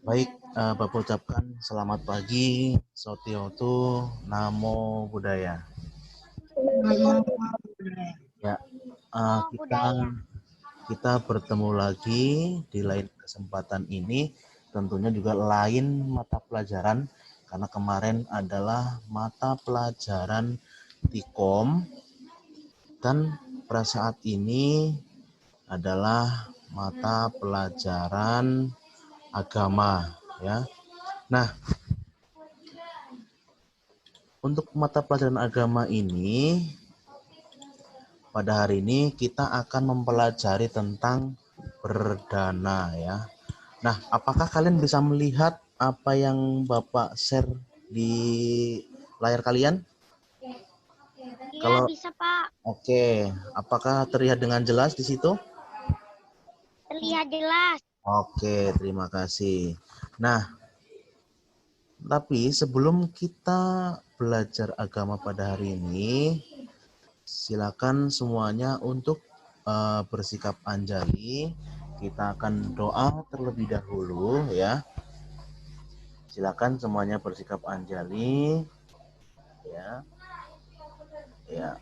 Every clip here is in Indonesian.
Baik, Bapak ucapkan selamat pagi, Sotiotu, Namo Buddhaya. Ya, Oh, kita budaya. kita bertemu lagi di lain kesempatan ini, tentunya juga lain mata pelajaran karena kemarin adalah mata pelajaran Tikom dan pada saat ini adalah mata pelajaran agama, ya. Nah, untuk mata pelajaran agama ini, pada hari ini kita akan mempelajari tentang berdana, ya. Nah, apakah kalian bisa melihat apa yang Bapak share di layar kalian? Iya, Kalau bisa, Pak. oke, apakah terlihat dengan jelas di situ? Terlihat jelas. Oke, terima kasih. Nah, tapi sebelum kita belajar agama pada hari ini, silakan semuanya untuk bersikap anjali. Kita akan doa terlebih dahulu, ya. Silakan semuanya bersikap anjali, ya. Ya,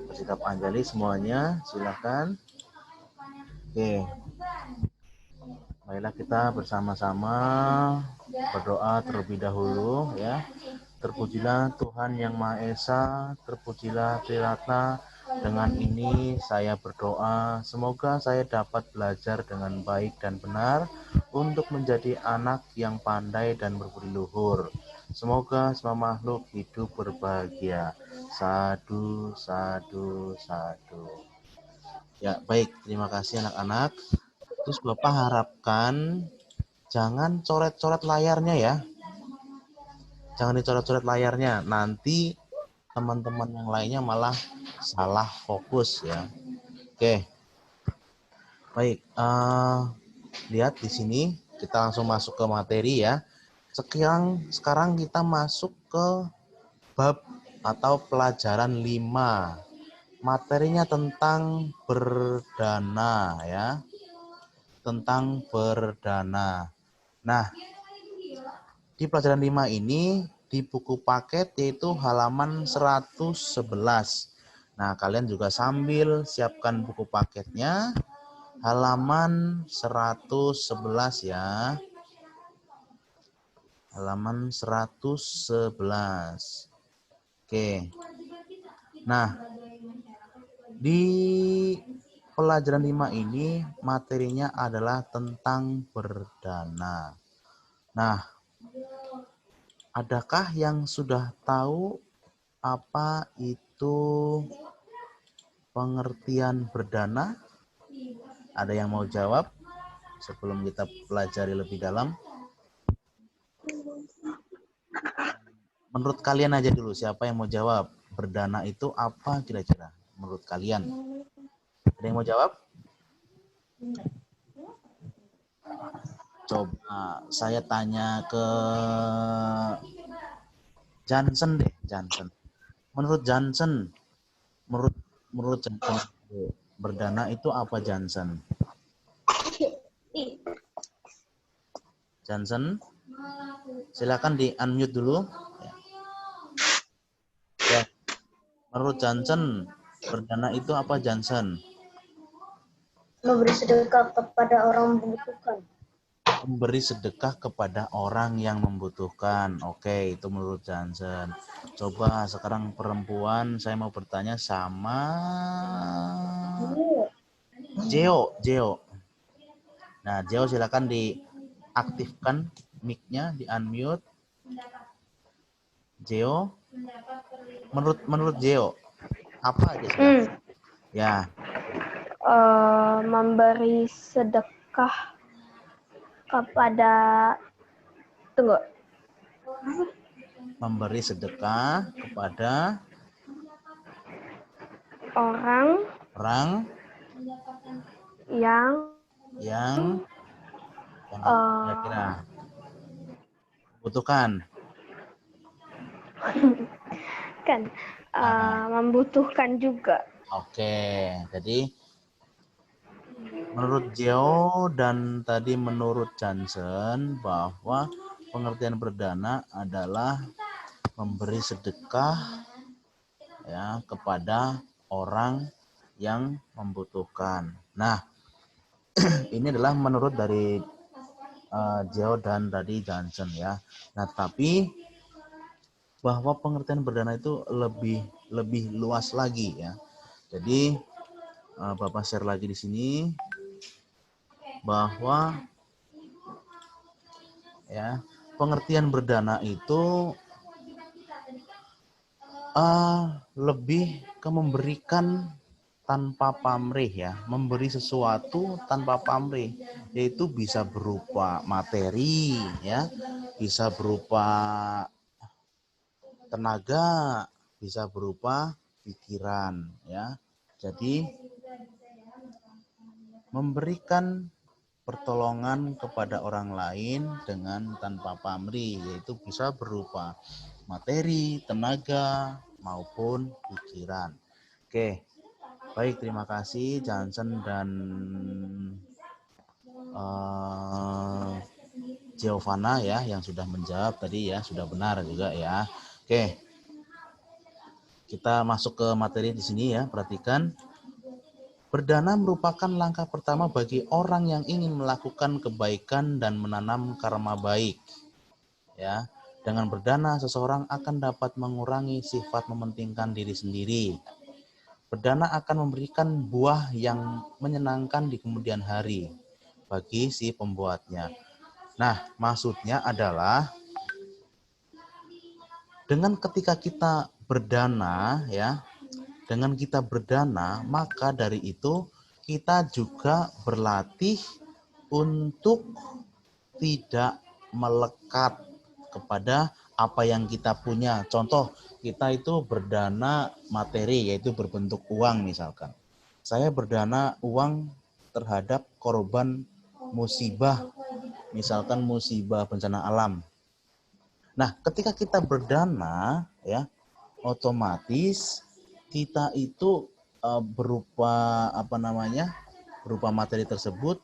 bersikap anjali semuanya, silakan. Oke, baiklah kita bersama-sama berdoa terlebih dahulu, ya. Terpujilah Tuhan Yang Maha Esa, terpujilah Triratna. Dengan ini saya berdoa, semoga saya dapat belajar dengan baik dan benar untuk menjadi anak yang pandai dan berbudi luhur. Semoga semua makhluk hidup berbahagia. Sadu, sadu, sadu. Ya, baik. Terima kasih anak-anak. Terus Bapak harapkan jangan coret-coret layarnya ya. Jangan dicoret-coret layarnya. Nanti teman-teman yang lainnya malah salah fokus ya. Oke. Baik. Lihat di sini kita langsung masuk ke materi ya. Sekarang kita masuk ke bab atau pelajaran 5. Materinya tentang berdana ya. Tentang berdana. Nah, di pelajaran 5 ini di buku paket yaitu halaman 111. Nah, kalian juga sambil siapkan buku paketnya halaman 111 ya. Halaman 111. Oke. Nah, di pelajaran 5 ini materinya adalah tentang berdana. Nah, adakah yang sudah tahu apa itu pengertian berdana? Ada yang mau jawab sebelum kita pelajari lebih dalam? Menurut kalian aja dulu, siapa yang mau jawab? Berdana itu apa kira-kira menurut kalian? Ada yang mau jawab? Coba saya tanya ke Johnson deh, Johnson. Menurut Johnson, menurut menurut Johnson, berdana itu apa Johnson? Johnson, silakan di unmute dulu. Ya. Menurut Johnson, berdana itu apa Johnson? Memberi sedekah kepada orang membutuhkan. Memberi sedekah kepada orang yang membutuhkan. Oke, itu menurut Johnson. Coba sekarang perempuan, saya mau bertanya sama Jeo. Nah, Jeo silakan diaktifkan mic-nya, di unmute. Jeo, menurut Jeo, apa aja silakan. Ya. Memberi sedekah kepada Memberi sedekah kepada orang yang kira-kira membutuhkan. kan membutuhkan juga. Oke, jadi Menurut Geo dan tadi menurut Johnson bahwa pengertian berdana adalah memberi sedekah ya kepada orang yang membutuhkan. Nah, ini adalah menurut dari Geo dan tadi Johnson ya. Nah, tapi bahwa pengertian berdana itu lebih luas lagi ya. Jadi Bapak share lagi di sini bahwa ya pengertian berdana itu lebih ke memberikan tanpa pamrih ya, memberi sesuatu tanpa pamrih, yaitu bisa berupa materi ya, bisa berupa tenaga, bisa berupa pikiran ya. Jadi memberikan pertolongan kepada orang lain dengan tanpa pamrih, yaitu bisa berupa materi, tenaga, maupun pikiran. Oke, baik, terima kasih Johnson dan Giovanna ya yang sudah menjawab tadi ya, sudah benar juga ya. Oke, kita masuk ke materi di sini ya, perhatikan. Berdana merupakan langkah pertama bagi orang yang ingin melakukan kebaikan dan menanam karma baik. Ya, dengan berdana seseorang akan dapat mengurangi sifat mementingkan diri sendiri. Berdana akan memberikan buah yang menyenangkan di kemudian hari bagi si pembuatnya. Nah, maksudnya adalah dengan ketika kita berdana ya, dengan kita berdana, maka dari itu kita juga berlatih untuk tidak melekat kepada apa yang kita punya. Contoh, kita itu berdana materi, yaitu berbentuk uang misalkan. Saya berdana uang terhadap korban musibah, misalkan musibah bencana alam. Nah, ketika kita berdana, ya, otomatis kita itu berupa berupa materi tersebut,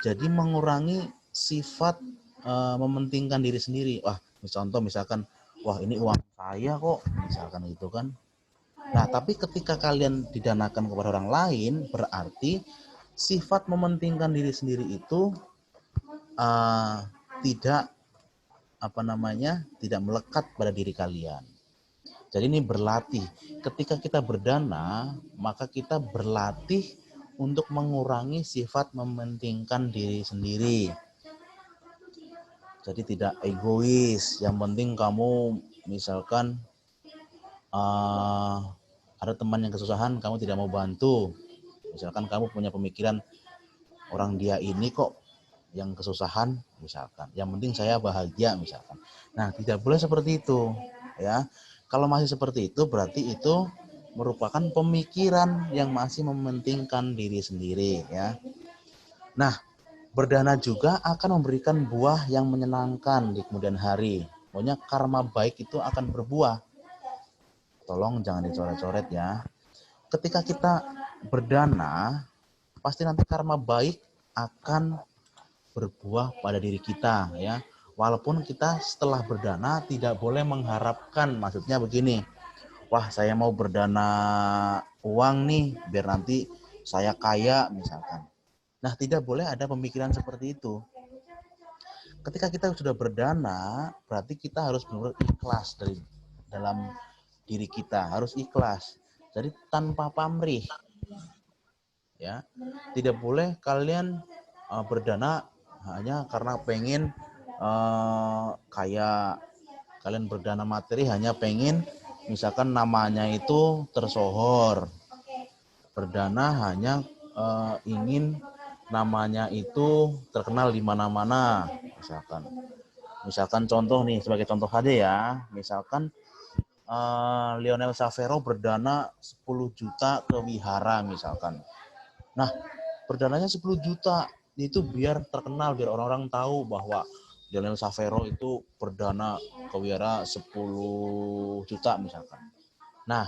jadi mengurangi sifat mementingkan diri sendiri. Wah, contoh misalkan, wah ini uang saya kok, misalkan gitu kan. Nah, tapi ketika kalian didanakan kepada orang lain, berarti sifat mementingkan diri sendiri itu tidak tidak melekat pada diri kalian. Jadi ini berlatih. Ketika kita berdana, maka kita berlatih untuk mengurangi sifat mementingkan diri sendiri. Jadi tidak egois. Yang penting kamu misalkan ada teman yang kesusahan, kamu tidak mau bantu. Misalkan kamu punya pemikiran orang dia ini kok yang kesusahan, misalkan. Yang penting saya bahagia, misalkan. Nah, tidak boleh seperti itu, ya. Kalau masih seperti itu, berarti itu merupakan pemikiran yang masih mementingkan diri sendiri, ya. Nah, berdana juga akan memberikan buah yang menyenangkan di kemudian hari. Pokoknya karma baik itu akan berbuah. Tolong jangan dicoret-coret ya. Ketika kita berdana, pasti nanti karma baik akan berbuah pada diri kita ya. Walaupun kita setelah berdana tidak boleh mengharapkan, maksudnya begini, wah saya mau berdana uang nih biar nanti saya kaya misalkan. Nah, tidak boleh ada pemikiran seperti itu. Ketika kita sudah berdana, berarti kita harus benar-benar ikhlas dari dalam diri kita, harus ikhlas. Jadi tanpa pamrih. Ya. Tidak boleh kalian berdana hanya karena pengen kayak kalian berdana materi hanya pengen misalkan namanya itu tersohor. Berdana hanya ingin namanya itu terkenal di mana-mana, misalkan contoh nih, sebagai contoh aja ya, misalkan Lionel Savero berdana 10 juta ke wihara misalkan. Nah, berdananya 10 juta itu biar terkenal, biar orang-orang tahu bahwa Lionel Savero itu berdana ke wihara 10 juta misalkan. Nah,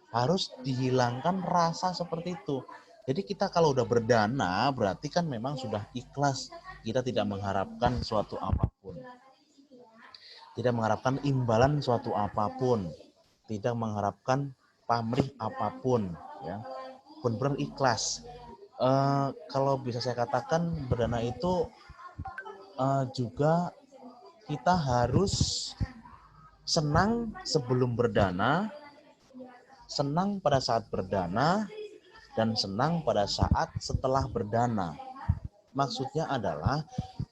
harus dihilangkan rasa seperti itu. Jadi kita kalau udah berdana berarti kan memang sudah ikhlas. Kita tidak mengharapkan suatu apapun. Tidak mengharapkan imbalan suatu apapun. Tidak mengharapkan pamrih apapun, ya. Benar-benar ikhlas. Kalau bisa saya katakan berdana itu juga kita harus senang sebelum berdana, senang pada saat berdana, dan senang pada saat setelah berdana. Maksudnya adalah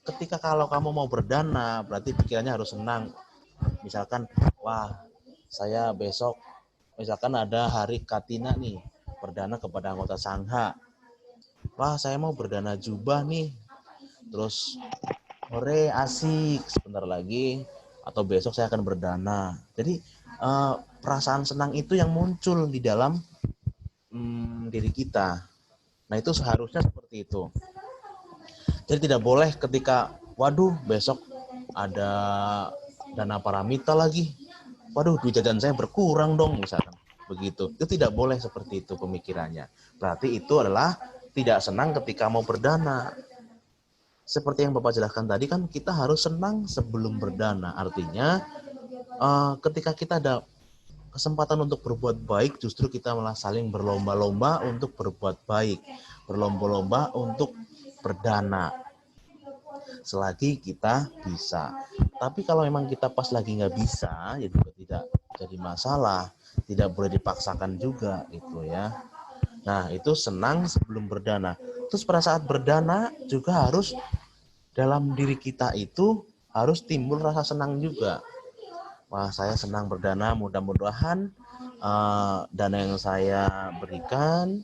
ketika kalau kamu mau berdana berarti pikirannya harus senang. Misalkan, wah saya besok misalkan ada hari Katina nih, berdana kepada anggota Sangha. Wah saya mau berdana jubah nih. Terus hore asik sebentar lagi atau besok saya akan berdana. Jadi perasaan senang itu yang muncul di dalam diri kita. Nah itu seharusnya seperti itu. Jadi tidak boleh ketika waduh besok ada dana paramita lagi. Waduh duit jajan saya berkurang dong misalkan. Begitu. Itu tidak boleh seperti itu pemikirannya. Berarti itu adalah tidak senang ketika mau berdana. Seperti yang Bapak jelaskan tadi kan kita harus senang sebelum berdana. Artinya ketika kita ada kesempatan untuk berbuat baik, justru kita malah saling berlomba-lomba untuk berbuat baik. Berlomba-lomba untuk berdana. Selagi kita bisa. Tapi kalau memang kita pas lagi nggak bisa, ya juga tidak jadi masalah. Tidak boleh dipaksakan juga gitu ya. Nah itu senang sebelum berdana. Terus pada saat berdana juga harus dalam diri kita itu harus timbul rasa senang juga. Wah saya senang berdana, mudah-mudahan dana yang saya berikan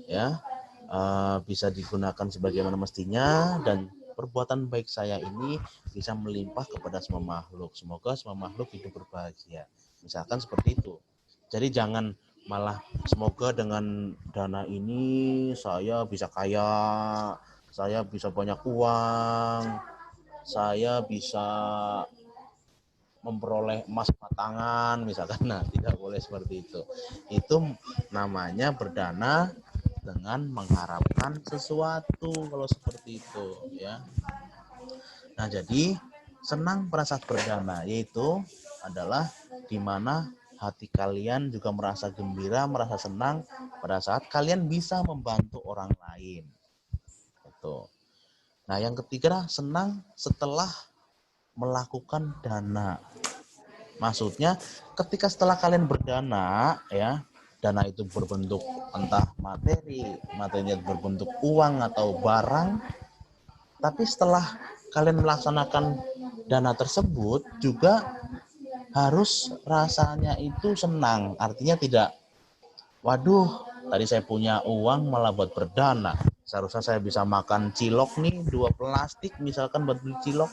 ya bisa digunakan sebagaimana mestinya dan perbuatan baik saya ini bisa melimpah kepada semua makhluk. Semoga semua makhluk hidup berbahagia. Misalkan seperti itu. Jadi jangan malah semoga dengan dana ini saya bisa kaya, saya bisa banyak uang, saya bisa memperoleh emas batangan misalkan. Nah tidak boleh seperti itu. Itu namanya berdana dengan mengharapkan sesuatu kalau seperti itu ya. Nah jadi senang pada saat berdana yaitu adalah di mana hati kalian juga merasa gembira, merasa senang pada saat kalian bisa membantu orang lain. Itu. Nah yang ketiga senang setelah melakukan dana. Maksudnya ketika setelah kalian berdana ya, dana itu berbentuk entah materinya berbentuk uang atau barang, tapi setelah kalian melaksanakan dana tersebut juga harus rasanya itu senang. Artinya tidak, waduh tadi saya punya uang malah buat berdana, seharusnya saya bisa makan cilok nih 2 plastik misalkan buat beli cilok.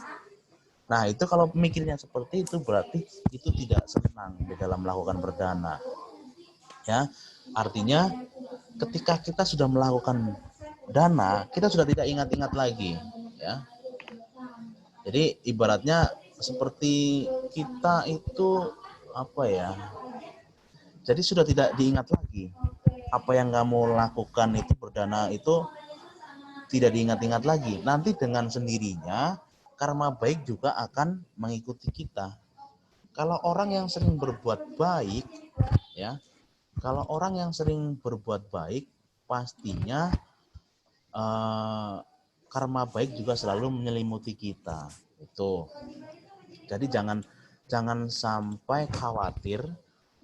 Nah itu kalau pemikirannya seperti itu berarti itu tidak senang di dalam melakukan berdana. Ya, artinya ketika kita sudah melakukan dana, kita sudah tidak ingat-ingat lagi. Ya, jadi ibaratnya seperti kita itu apa ya? Jadi sudah tidak diingat lagi. Apa yang kamu lakukan itu berdana itu tidak diingat-ingat lagi. Nanti dengan sendirinya karma baik juga akan mengikuti kita. Kalau orang yang sering berbuat baik, ya, kalau orang yang sering berbuat baik, pastinya karma baik juga selalu menyelimuti kita. Itu. Jadi jangan sampai khawatir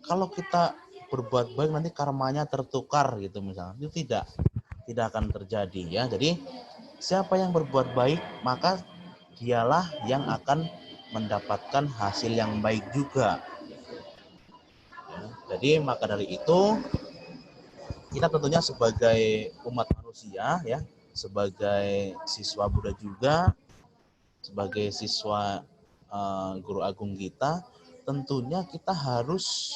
kalau kita berbuat baik nanti karmanya tertukar gitu misalnya. Itu tidak akan terjadi ya. Jadi siapa yang berbuat baik maka dialah yang akan mendapatkan hasil yang baik juga. Ya, jadi maka dari itu kita tentunya sebagai umat manusia ya, sebagai siswa Buddha juga, sebagai siswa guru agung kita, tentunya kita harus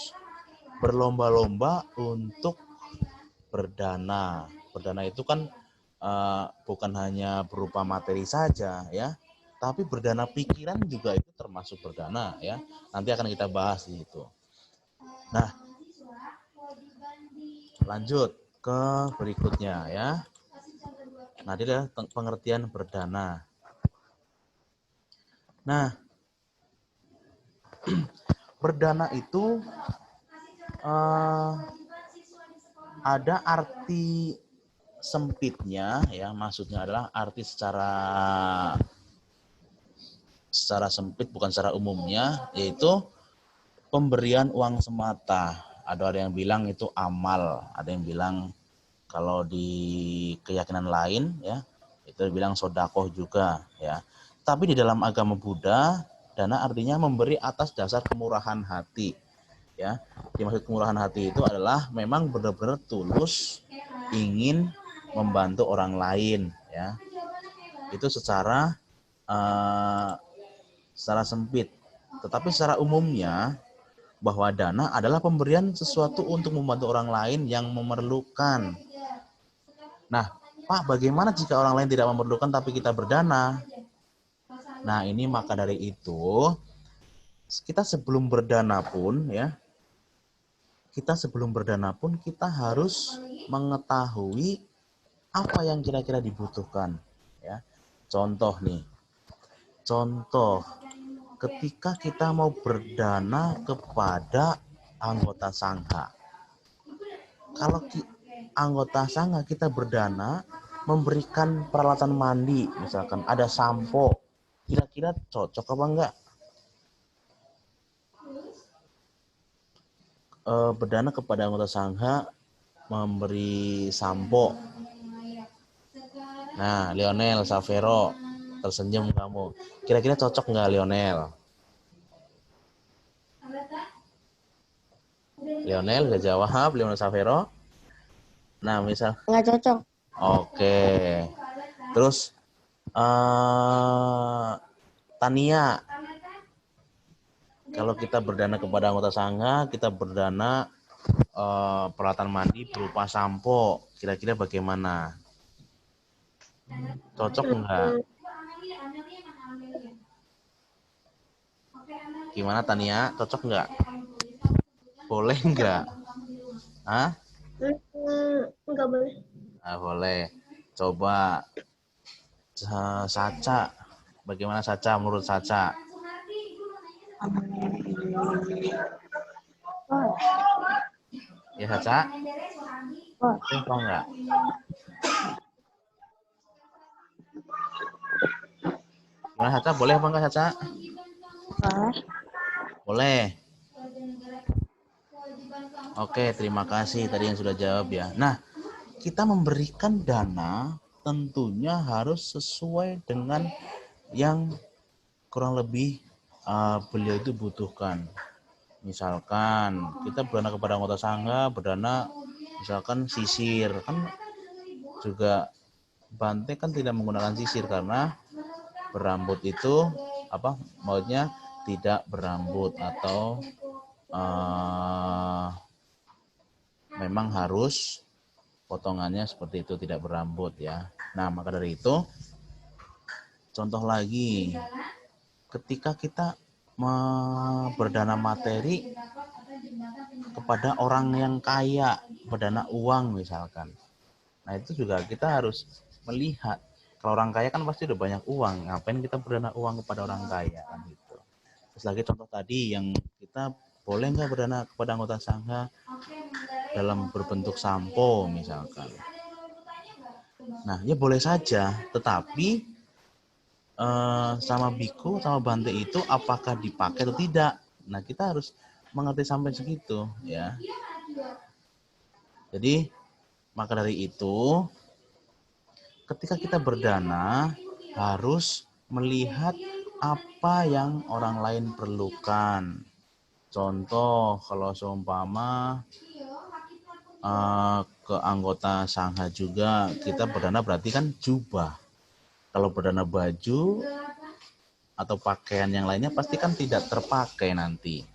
berlomba-lomba untuk berdana. Berdana itu kan bukan hanya berupa materi saja ya, tapi berdana pikiran juga itu termasuk berdana ya. Nanti akan kita bahas di itu. Nah, lanjut. ke berikutnya ya. Nah, ini adalah pengertian berdana. Nah, berdana itu ada arti sempitnya ya, maksudnya adalah arti secara sempit bukan secara umumnya, yaitu pemberian uang semata. Ada yang bilang itu amal, ada yang bilang kalau di keyakinan lain ya itu bilang sodakoh juga ya. Tapi di dalam agama Buddha, dana artinya memberi atas dasar kemurahan hati ya. Dimaksud kemurahan hati itu adalah memang benar-benar tulus ingin membantu orang lain ya. Itu secara sempit. Tetapi secara umumnya bahwa dana adalah pemberian sesuatu untuk membantu orang lain yang memerlukan. Nah, Pak, bagaimana jika orang lain tidak memerlukan tapi kita berdana? Nah, ini maka dari itu kita sebelum berdana pun kita harus mengetahui apa yang kira-kira dibutuhkan ya. Contoh ketika kita mau berdana kepada anggota sangha. Kalau anggota sangha kita berdana memberikan peralatan mandi, misalkan ada sampo, kira-kira cocok apa enggak? Berdana kepada anggota sangha memberi sampo. Nah, Lionel Savero tersenyum kamu. Kira-kira cocok nggak Lionel? Lionel udah jawab, Lionel Savero. Nah, misal Nggak cocok. Oke. Terus Tania, kalau kita berdana kepada anggota sangha, kita berdana peralatan mandi berupa sampo. Kira-kira bagaimana? Cocok enggak? Gimana Tania? Cocok enggak? Boleh enggak? Hah? Nggak boleh. Nah, boleh. Coba Saca. Bagaimana Saca menurut Saca? Ya Saca? Apa enggak? Gimana Saca? Boleh apa enggak Saca? Boleh. Oke, terima kasih tadi yang sudah jawab ya. Nah, kita memberikan dana tentunya harus sesuai dengan yang kurang lebih beliau itu butuhkan. Misalkan kita berdana kepada anggota sangha, berdana misalkan sisir, kan juga Bante kan tidak menggunakan sisir karena berambut itu maksudnya tidak berambut atau memang harus potongannya seperti itu, tidak berambut ya. Nah, maka dari itu contoh lagi ketika kita berdana materi kepada orang yang kaya, berdana uang misalkan. Nah, itu juga kita harus melihat kalau orang kaya kan pasti udah banyak uang, ngapain kita berdana uang kepada orang kaya kan gitu. Terus lagi contoh tadi yang kita boleh nggak berdana kepada anggota sangha dalam berbentuk sampo misalkan. Nah, ya boleh saja, tetapi sama biku sama Bante itu apakah dipakai atau tidak. Nah, kita harus mengerti sampai segitu ya. Jadi maka dari itu ketika kita berdana harus melihat apa yang orang lain perlukan. Contoh kalau seumpama ke anggota sangha juga kita berdana berarti kan jubah. Kalau berdana baju atau pakaian yang lainnya pasti kan tidak terpakai nanti.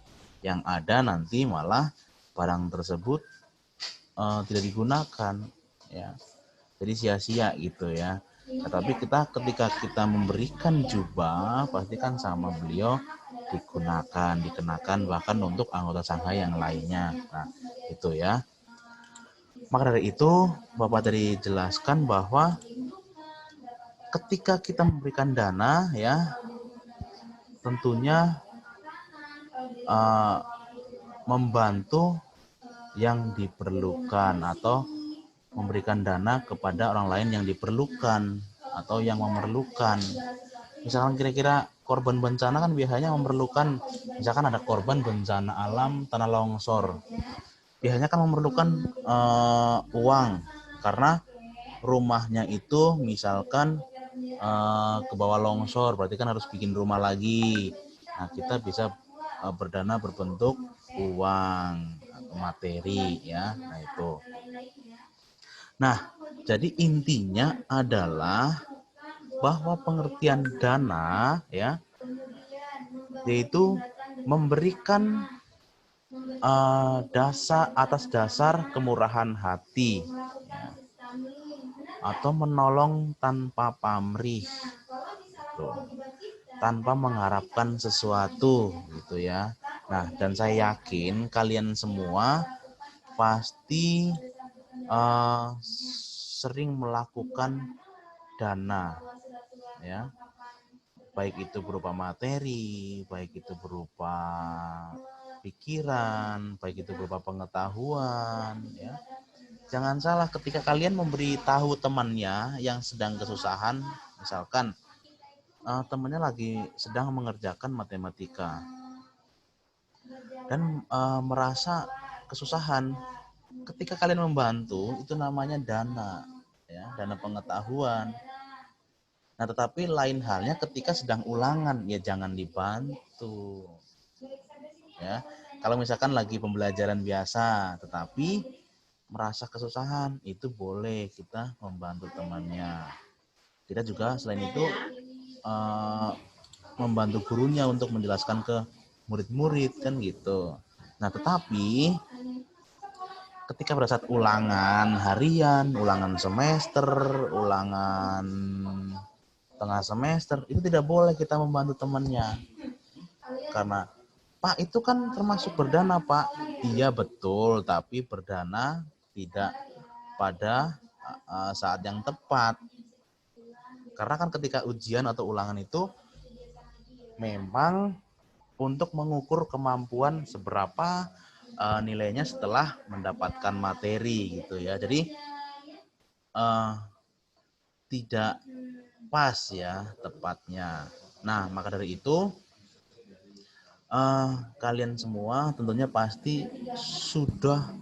Yang ada nanti malah barang tersebut tidak digunakan ya. Jadi sia-sia gitu ya. Tetapi ketika kita memberikan jubah pasti kan sama beliau dikenakan bahkan untuk anggota sangha yang lainnya. Nah, itu ya. Maka dari itu, Bapak tadi jelaskan bahwa ketika kita memberikan dana, ya, tentunya membantu yang diperlukan atau memberikan dana kepada orang lain yang diperlukan atau yang memerlukan. Misalkan kira-kira korban bencana kan biasanya memerlukan, misalkan ada korban bencana alam tanah longsor, biasanya kan memerlukan uang karena rumahnya itu misalkan ke bawah longsor, berarti kan harus bikin rumah lagi. Nah, kita bisa berdana berbentuk uang atau materi, ya. Nah, itu. Nah, jadi intinya adalah bahwa pengertian dana, ya, yaitu memberikan atas dasar kemurahan hati, ya, atau menolong tanpa pamrih, gitu, tanpa mengharapkan sesuatu, gitu ya. Nah, dan saya yakin kalian semua pasti sering melakukan dana, ya, baik itu berupa materi, baik itu berupa pikiran, baik itu berupa pengetahuan, ya. Jangan salah ketika kalian memberitahu temannya yang sedang kesusahan, misalkan temannya lagi sedang mengerjakan matematika dan merasa kesusahan. Ketika kalian membantu, itu namanya dana, ya, dana pengetahuan. Nah, tetapi lain halnya ketika sedang ulangan, ya jangan dibantu. Ya, kalau misalkan lagi pembelajaran biasa, tetapi merasa kesusahan, itu boleh kita membantu temannya. Kita juga selain itu membantu gurunya untuk menjelaskan ke murid-murid, kan gitu. Nah, tetapi ketika pada saat ulangan harian, ulangan semester, ulangan tengah semester, itu tidak boleh kita membantu temannya. Karena, Pak, itu kan termasuk berdana, Pak. Iya, betul, tapi berdana tidak pada saat yang tepat. Karena kan ketika ujian atau ulangan itu memang untuk mengukur kemampuan seberapa nilainya setelah mendapatkan materi, gitu ya. Jadi tidak pas, ya, tepatnya. Nah, maka dari itu kalian semua tentunya pasti sudah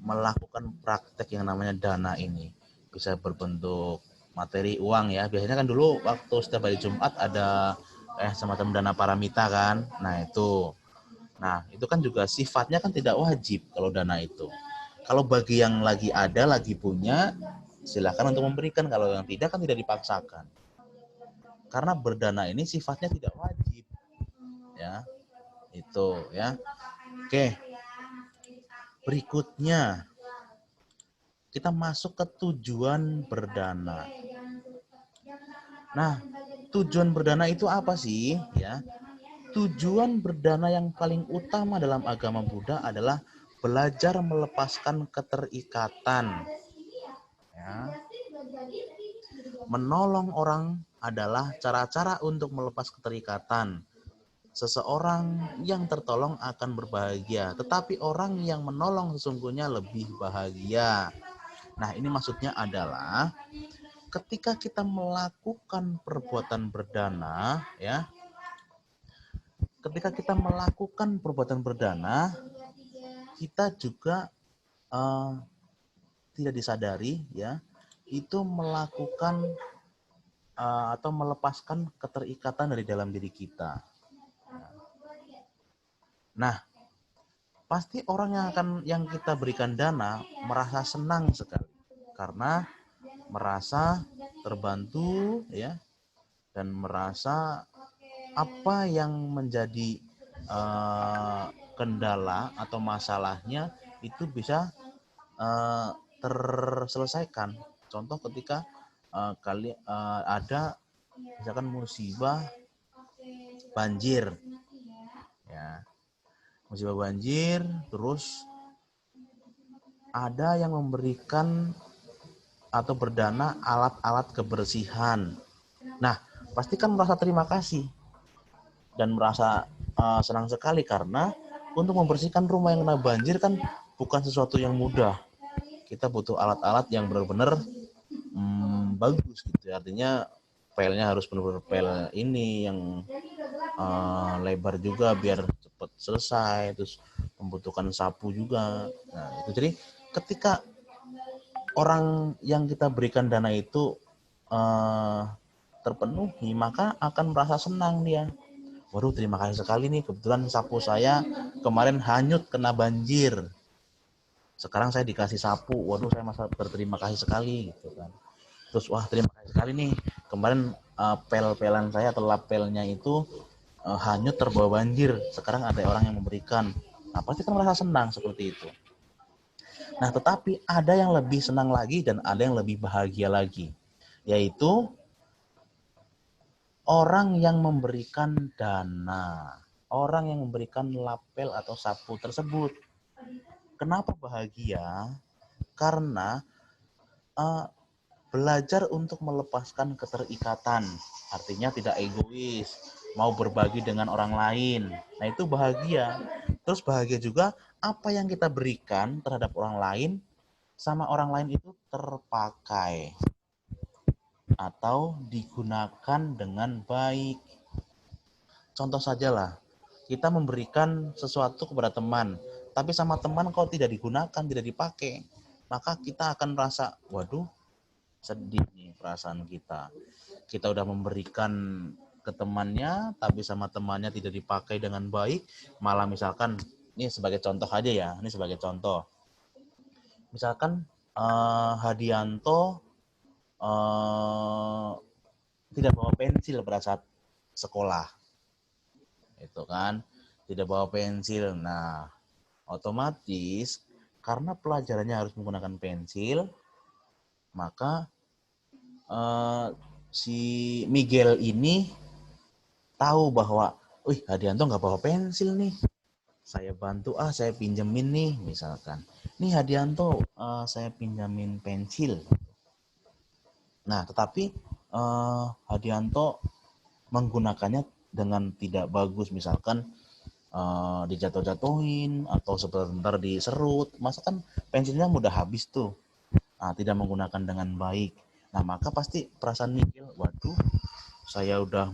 melakukan praktek yang namanya dana ini. Bisa berbentuk materi uang, ya. Biasanya kan dulu waktu setiap hari Jumat ada semacam dana paramita kan. Nah, itu. Nah, itu kan juga sifatnya kan tidak wajib kalau dana itu. Kalau bagi yang lagi ada, lagi punya, silakan untuk memberikan. Kalau yang tidak kan tidak dipaksakan. Karena berdana ini sifatnya tidak wajib, ya. Itu, ya. Oke. Berikutnya kita masuk ke tujuan berdana. Nah, tujuan berdana itu apa sih, ya? Tujuan berdana yang paling utama dalam agama Buddha adalah belajar melepaskan keterikatan, ya. Menolong orang adalah cara-cara untuk melepas keterikatan. Seseorang yang tertolong akan berbahagia, tetapi orang yang menolong sesungguhnya lebih bahagia. Nah, ini maksudnya adalah ketika kita melakukan perbuatan berdana, ya, ketika kita melakukan perbuatan berdana, kita juga tidak disadari, ya, itu melakukan atau melepaskan keterikatan dari dalam diri kita. Nah, pasti orang yang kita berikan dana merasa senang sekali karena merasa terbantu, ya, dan merasa apa yang menjadi kendala atau masalahnya itu bisa terselesaikan. Contoh ketika ada misalkan musibah banjir, ya, musibah banjir, terus ada yang memberikan atau berdana alat-alat kebersihan. Nah, pasti kan merasa terima kasih dan merasa senang sekali karena untuk membersihkan rumah yang kena banjir kan bukan sesuatu yang mudah. Kita butuh alat-alat yang benar-benar bagus gitu. Artinya pelnya harus benar-benar pel ini yang lebar juga biar cepat selesai. Terus membutuhkan sapu juga. Nah itu jadi ketika orang yang kita berikan dana itu terpenuhi, maka akan merasa senang dia. Waduh, terima kasih sekali nih, kebetulan sapu saya kemarin hanyut kena banjir. Sekarang saya dikasih sapu, waduh saya masa berterima kasih sekali gitu kan. Terus wah terima kasih sekali nih, kemarin pel-pelan saya atau lapelnya itu hanyut terbawa banjir. Sekarang ada orang yang memberikan. Nah pasti kan merasa senang seperti itu. Nah tetapi ada yang lebih senang lagi dan ada yang lebih bahagia lagi, yaitu orang yang memberikan dana, orang yang memberikan lapel atau sapu tersebut. Kenapa bahagia? Karena belajar untuk melepaskan keterikatan, artinya tidak egois, mau berbagi dengan orang lain. Nah itu bahagia. Terus bahagia juga apa yang kita berikan terhadap orang lain sama orang lain itu terpakai atau digunakan dengan baik. Contoh sajalah, kita memberikan sesuatu kepada teman, tapi sama teman kok tidak digunakan, tidak dipakai, maka kita akan merasa, waduh, sedih nih perasaan kita. Kita udah memberikan ke temannya, tapi sama temannya tidak dipakai dengan baik, malah misalkan, ini sebagai contoh aja ya, ini sebagai contoh. Misalkan Hadianto tidak bawa pensil pada saat sekolah, itu kan, tidak bawa pensil. Nah, otomatis karena pelajarannya harus menggunakan pensil, maka si Miguel ini tahu bahwa, wih Hadianto nggak bawa pensil nih, saya bantu saya pinjemin nih misalkan. Nih Hadianto, saya pinjamin pensil. Nah, tetapi Hadianto menggunakannya dengan tidak bagus, misalkan dijatuh-jatuhin atau sebentar diserut, masa kan pensilnya mudah habis tuh. Nah, tidak menggunakan dengan baik. Nah, maka pasti perasaan Miguel, waduh, saya udah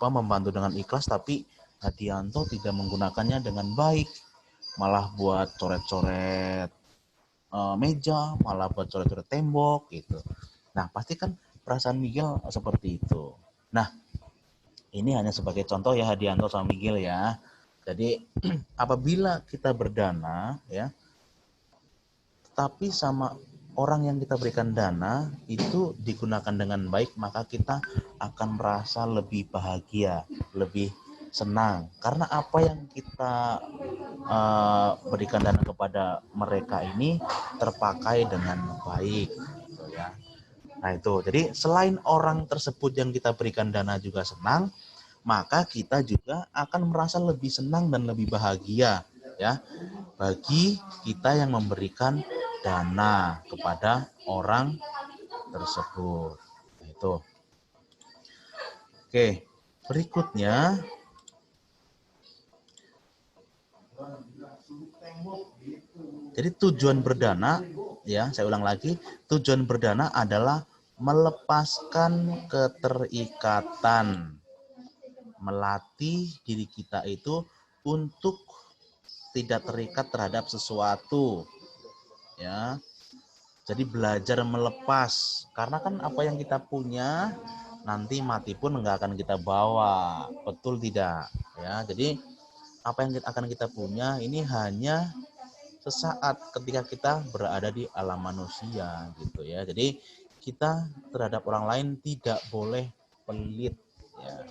membantu dengan ikhlas, tapi Hadianto tidak menggunakannya dengan baik, malah buat coret-coret meja, malah buat coret-coret tembok gitu. Nah, pasti kan perasaan Miguel seperti itu. Nah, ini hanya sebagai contoh ya Hadianto sama Miguel ya. Jadi apabila kita berdana ya, tapi sama orang yang kita berikan dana itu digunakan dengan baik, maka kita akan merasa lebih bahagia, lebih senang. Karena apa yang kita berikan dana kepada mereka ini terpakai dengan baik, gitu ya. Nah itu, jadi selain orang tersebut yang kita berikan dana juga senang, maka kita juga akan merasa lebih senang dan lebih bahagia ya bagi kita yang memberikan dana kepada orang tersebut. Nah, itu. Oke, berikutnya jadi tujuan berdana ya, saya ulang lagi, tujuan berdana adalah melepaskan keterikatan, melatih diri kita itu untuk tidak terikat terhadap sesuatu ya. Jadi belajar melepas, karena kan apa yang kita punya nanti mati pun nggak akan kita bawa, betul tidak ya. Jadi apa yang akan kita punya ini hanya sesaat ketika kita berada di alam manusia gitu ya. Jadi kita terhadap orang lain tidak boleh pelit ya.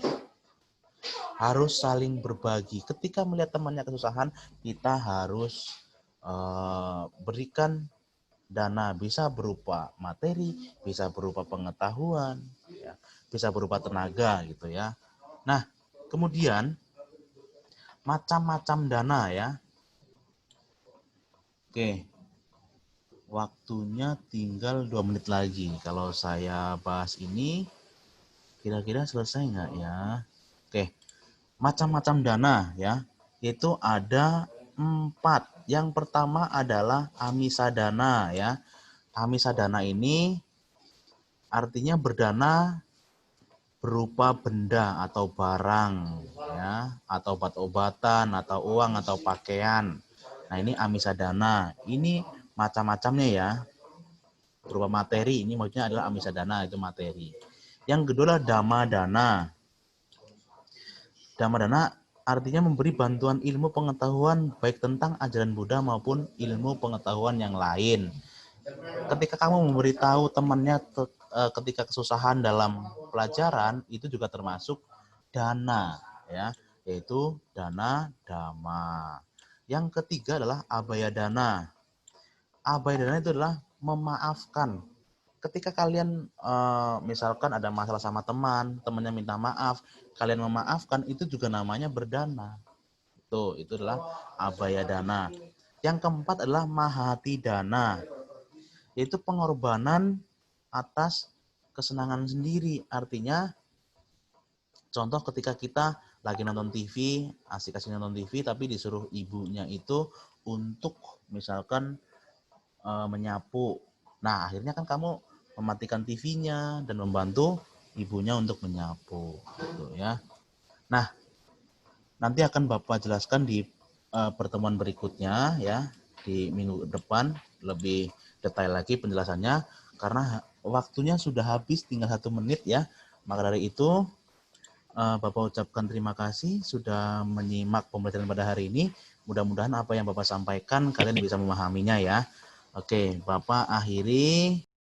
Harus saling berbagi. Ketika melihat temannya kesusahan, kita harus berikan dana, bisa berupa materi, bisa berupa pengetahuan, ya, bisa berupa tenaga gitu ya. Nah, kemudian macam-macam dana ya. Oke. Waktunya tinggal 2 menit lagi. Kalau saya bahas ini, kira-kira selesai nggak ya? Oke, macam-macam dana ya. Itu ada 4. Yang pertama adalah amisadana ya. Amisadana ini artinya berdana berupa benda atau barang ya, atau obat-obatan, atau uang, atau pakaian. Nah, ini amisadana. Ini macam-macamnya ya. Berupa materi, ini maksudnya adalah amisadana, itu materi. Yang kedua adalah damadana. Damadana artinya memberi bantuan ilmu pengetahuan baik tentang ajaran Buddha maupun ilmu pengetahuan yang lain. Ketika kamu memberitahu temannya ketika kesusahan dalam pelajaran, itu juga termasuk dana ya, yaitu dana dhamma. Yang ketiga adalah abhayadana. Abhayadana itu adalah memaafkan. Ketika kalian misalkan ada masalah sama temannya minta maaf, kalian memaafkan, itu juga namanya berdana. Itu adalah abhayadana. Yang keempat adalah mahati dana, yaitu pengorbanan atas kesenangan sendiri. Artinya, contoh ketika kita lagi nonton TV, asik-asik nonton TV, tapi disuruh ibunya itu untuk misalkan menyapu. Nah, akhirnya kan kamu mematikan TV-nya dan membantu ibunya untuk menyapu, gitu ya. Nah, nanti akan Bapak jelaskan di pertemuan berikutnya ya, di minggu depan lebih detail lagi penjelasannya, karena waktunya sudah habis, tinggal 1 menit ya. Maka dari itu Bapak ucapkan terima kasih sudah menyimak pembelajaran pada hari ini. Mudah-mudahan apa yang Bapak sampaikan kalian bisa memahaminya ya. Oke, Bapak akhiri.